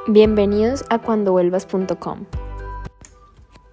Bienvenidos a cuandovuelvas.com.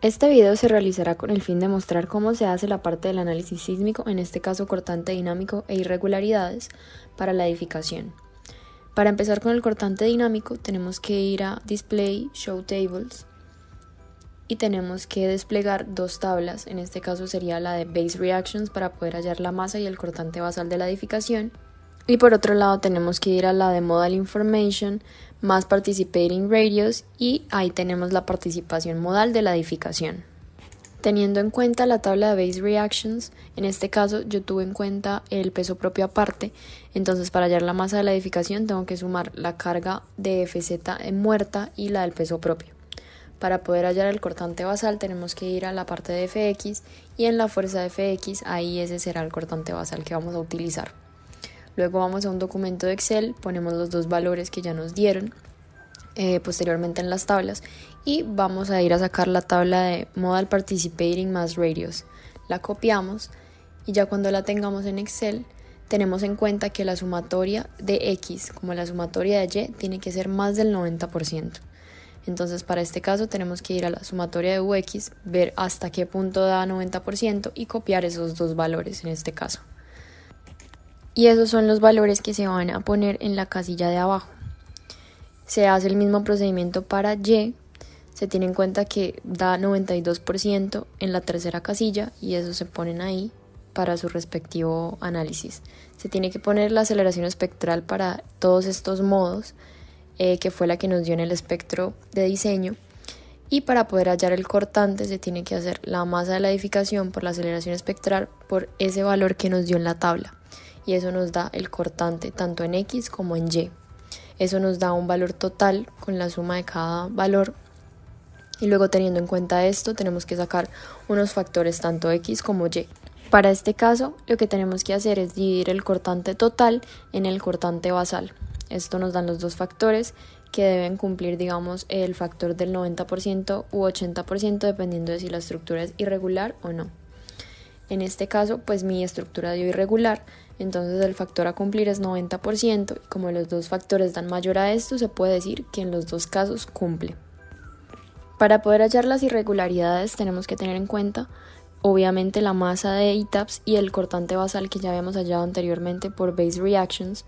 Este video se realizará con el fin de mostrar cómo se hace la parte del análisis sísmico, en este caso cortante dinámico e irregularidades, para la edificación. Para empezar con el cortante dinámico tenemos que ir a Display, Show Tables y tenemos que desplegar dos tablas, en este caso sería la de Base Reactions para poder hallar la masa y el cortante basal de la edificación. Y por otro lado tenemos que ir a la de Modal Information más Participating Radius y ahí tenemos la participación modal de la edificación. Teniendo en cuenta la tabla de Base Reactions, en este caso yo tuve en cuenta el peso propio aparte, entonces para hallar la masa de la edificación tengo que sumar la carga de FZ en muerta y la del peso propio. Para poder hallar el cortante basal tenemos que ir a la parte de FX y en la fuerza de FX ahí ese será el cortante basal que vamos a utilizar. Luego vamos a un documento de Excel, ponemos los dos valores que ya nos dieron posteriormente en las tablas y vamos a ir a sacar la tabla de Modal Participating más Radius. La copiamos y ya cuando la tengamos en Excel tenemos en cuenta que la sumatoria de X como la sumatoria de Y tiene que ser más del 90%. Entonces para este caso tenemos que ir a la sumatoria de UX, ver hasta qué punto da 90% y copiar esos dos valores en este caso. Y esos son los valores que se van a poner en la casilla de abajo. Se hace el mismo procedimiento para Y, se tiene en cuenta que da 92% en la tercera casilla y eso se ponen ahí para su respectivo análisis. Se tiene que poner la aceleración espectral para todos estos modos, que fue la que nos dio en el espectro de diseño. Y para poder hallar el cortante se tiene que hacer la masa de la edificación por la aceleración espectral por ese valor que nos dio en la tabla. Y eso nos da el cortante tanto en X como en Y. Eso nos da un valor total con la suma de cada valor. Y luego teniendo en cuenta esto tenemos que sacar unos factores tanto X como Y. Para este caso lo que tenemos que hacer es dividir el cortante total en el cortante basal. Esto nos dan los dos factores que deben cumplir, digamos, el factor del 90% u 80% dependiendo de si la estructura es irregular o no. En este caso, pues mi estructura dio irregular, entonces el factor a cumplir es 90% y como los dos factores dan mayor a esto, se puede decir que en los dos casos cumple. Para poder hallar las irregularidades tenemos que tener en cuenta, obviamente, la masa de ITAPS y el cortante basal que ya habíamos hallado anteriormente por Base Reactions.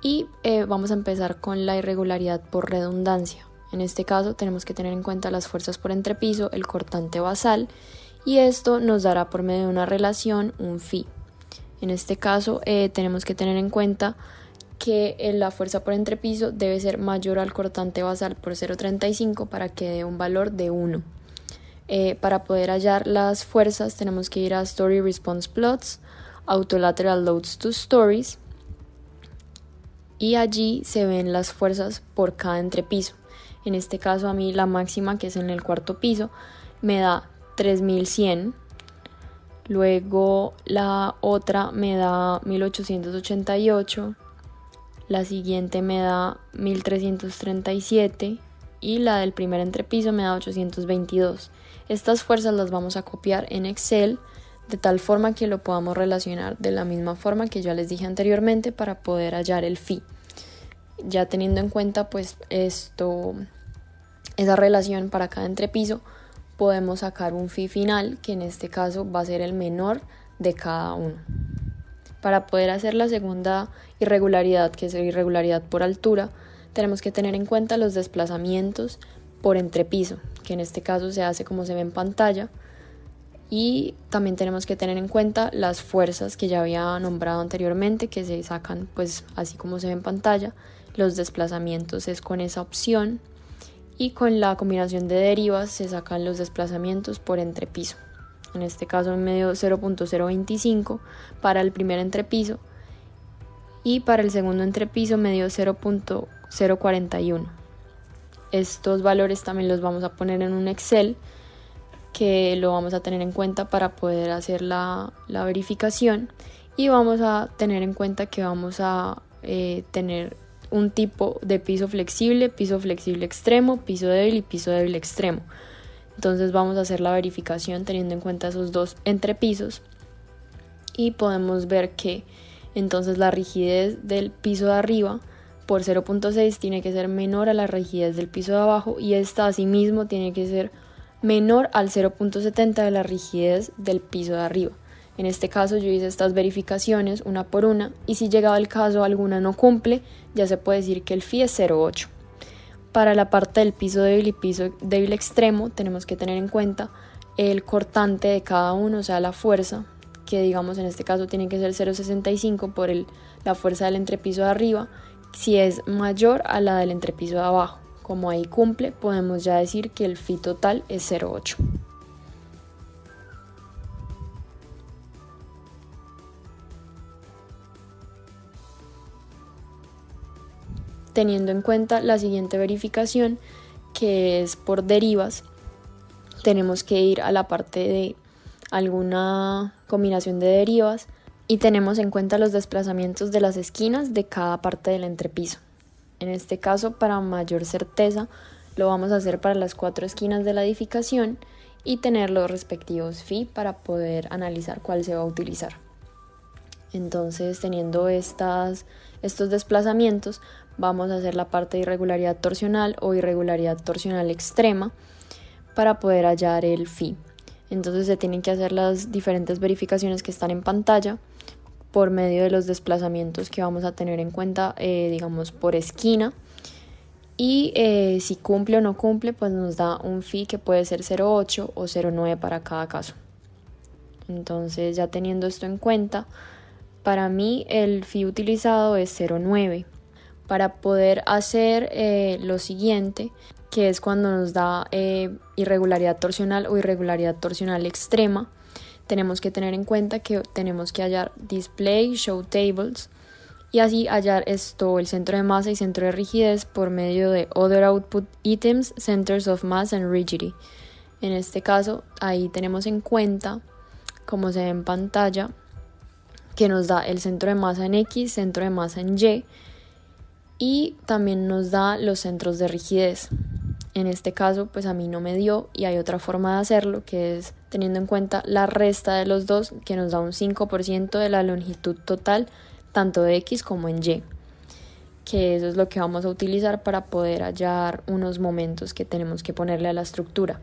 Y vamos a empezar con la irregularidad por redundancia. En este caso tenemos que tener en cuenta las fuerzas por entrepiso, el cortante basal, y esto nos dará por medio de una relación un phi. En este caso tenemos que tener en cuenta que la fuerza por entrepiso debe ser mayor al cortante basal por 0,35 para que dé un valor de 1. Para poder hallar las fuerzas tenemos que ir a Story Response Plots, Autolateral Loads to Stories, y allí se ven las fuerzas por cada entrepiso. En este caso a mí la máxima, que es en el cuarto piso, me da 3100, luego la otra me da 1888, la siguiente me da 1337 y la del primer entrepiso me da 822. Estas fuerzas las vamos a copiar en Excel de tal forma que lo podamos relacionar de la misma forma que ya les dije anteriormente para poder hallar el phi. Ya teniendo en cuenta pues esa relación para cada entrepiso, podemos sacar un phi final que en este caso va a ser el menor de cada uno. Para poder hacer la segunda irregularidad, que es la irregularidad por altura, tenemos que tener en cuenta los desplazamientos por entrepiso, que en este caso se hace como se ve en pantalla. Y también tenemos que tener en cuenta las fuerzas que ya había nombrado anteriormente, que se sacan pues así como se ve en pantalla. Los desplazamientos es con esa opción y con la combinación de derivas se sacan los desplazamientos por entrepiso. En este caso me dio 0.025 para el primer entrepiso y para el segundo entrepiso me dio 0.041. Estos valores también los vamos a poner en un Excel que lo vamos a tener en cuenta para poder hacer la verificación, y vamos a tener en cuenta que vamos a tener un tipo de piso flexible extremo, piso débil y piso débil extremo. Entonces vamos a hacer la verificación teniendo en cuenta esos dos entrepisos y podemos ver que entonces la rigidez del piso de arriba por 0.6 tiene que ser menor a la rigidez del piso de abajo y esta asimismo tiene que ser menor al 0.70 de la rigidez del piso de arriba. En este caso yo hice estas verificaciones una por una y si llegado el caso alguna no cumple, ya se puede decir que el phi es 0.8. Para la parte del piso débil y piso débil extremo tenemos que tener en cuenta el cortante de cada uno, o sea la fuerza, que digamos en este caso tiene que ser 0.65 por la fuerza del entrepiso de arriba, si es mayor a la del entrepiso de abajo. Como ahí cumple, podemos ya decir que el phi total es 0.8. Teniendo en cuenta la siguiente verificación, que es por derivas, tenemos que ir a la parte de alguna combinación de derivas y tenemos en cuenta los desplazamientos de las esquinas de cada parte del entrepiso. En este caso, para mayor certeza, lo vamos a hacer para las 4 esquinas de la edificación y tener los respectivos phi para poder analizar cuál se va a utilizar. Entonces, teniendo estos desplazamientos, vamos a hacer la parte de irregularidad torsional o irregularidad torsional extrema para poder hallar el phi. Entonces se tienen que hacer las diferentes verificaciones que están en pantalla por medio de los desplazamientos que vamos a tener en cuenta, digamos por esquina, y si cumple o no cumple, pues nos da un phi que puede ser 0.8 o 0.9 para cada caso. Entonces, ya teniendo esto en cuenta, para mí el phi utilizado es 0.9 para poder hacer lo siguiente, que es cuando nos da irregularidad torsional o irregularidad torsional extrema. Tenemos que tener en cuenta que tenemos que hallar display, show tables y así hallar el centro de masa y centro de rigidez por medio de other output items, centers of mass and rigidity. En este caso, ahí tenemos en cuenta, como se ve en pantalla, que nos da el centro de masa en X, centro de masa en Y también nos da los centros de rigidez. En este caso, pues a mí no me dio y hay otra forma de hacerlo, que es teniendo en cuenta la resta de los dos, que nos da un 5% de la longitud total, tanto de X como en Y, que eso es lo que vamos a utilizar para poder hallar unos momentos que tenemos que ponerle a la estructura.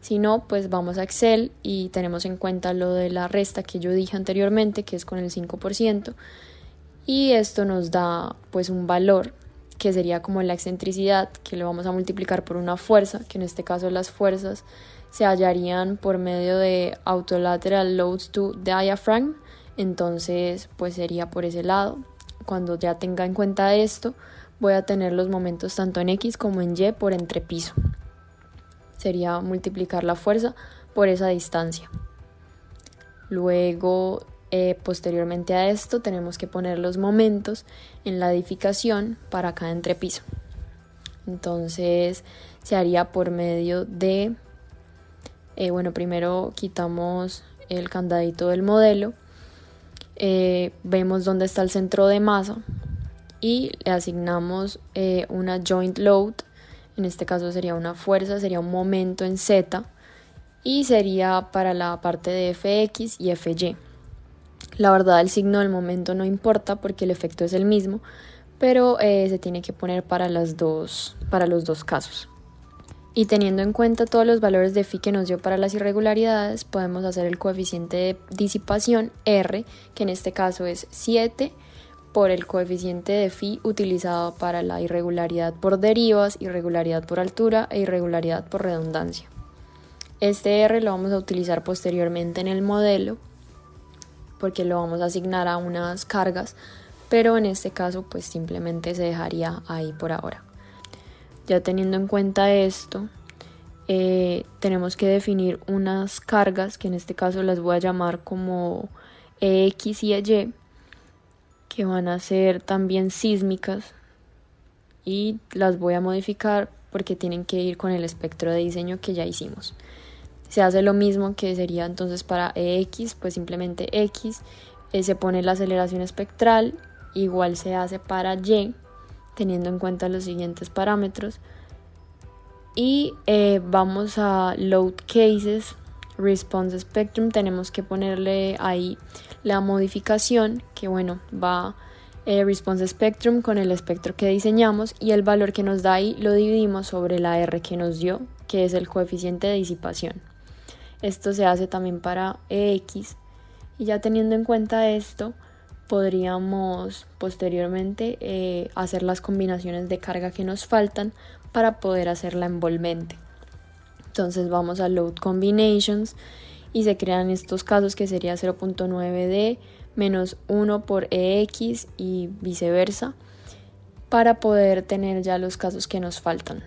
Si no, pues vamos a Excel y tenemos en cuenta lo de la resta que yo dije anteriormente, que es con el 5%, y esto nos da pues un valor que sería como la excentricidad, que lo vamos a multiplicar por una fuerza, que en este caso las fuerzas se hallarían por medio de autolateral loads to diaphragm. Entonces pues sería por ese lado. Cuando ya tenga en cuenta esto, voy a tener los momentos tanto en X como en Y por entrepiso. Sería multiplicar la fuerza por esa distancia. Luego, posteriormente a esto, tenemos que poner los momentos en la edificación para cada entrepiso. Entonces se haría por medio de, primero quitamos el candadito del modelo, vemos dónde está el centro de masa y le asignamos una joint load. En este caso sería una fuerza, sería un momento en Z y sería para la parte de Fx y Fy. La verdad, el signo del momento no importa porque el efecto es el mismo, pero se tiene que poner para los dos casos. Y teniendo en cuenta todos los valores de phi que nos dio para las irregularidades, podemos hacer el coeficiente de disipación R, que en este caso es 7, por el coeficiente de phi utilizado para la irregularidad por derivas, irregularidad por altura e irregularidad por redundancia. Este R lo vamos a utilizar posteriormente en el modelo porque lo vamos a asignar a unas cargas, pero en este caso pues simplemente se dejaría ahí por ahora. Ya teniendo en cuenta esto, tenemos que definir unas cargas que en este caso las voy a llamar como X y Y, que van a ser también sísmicas y las voy a modificar porque tienen que ir con el espectro de diseño que ya hicimos. Se hace lo mismo que sería entonces para EX, pues simplemente X, se pone la aceleración espectral, igual se hace para Y, teniendo en cuenta los siguientes parámetros. Y vamos a Load Cases, Response Spectrum, tenemos que ponerle ahí la modificación que va response spectrum con el espectro que diseñamos, y el valor que nos da ahí lo dividimos sobre la R que nos dio, que es el coeficiente de disipación. Esto se hace también para EX, y ya teniendo en cuenta esto, podríamos posteriormente hacer las combinaciones de carga que nos faltan para poder hacer la envolvente. Entonces vamos a Load Combinations y se crean estos casos, que sería 0.9D menos 1 por EX y viceversa, para poder tener ya los casos que nos faltan.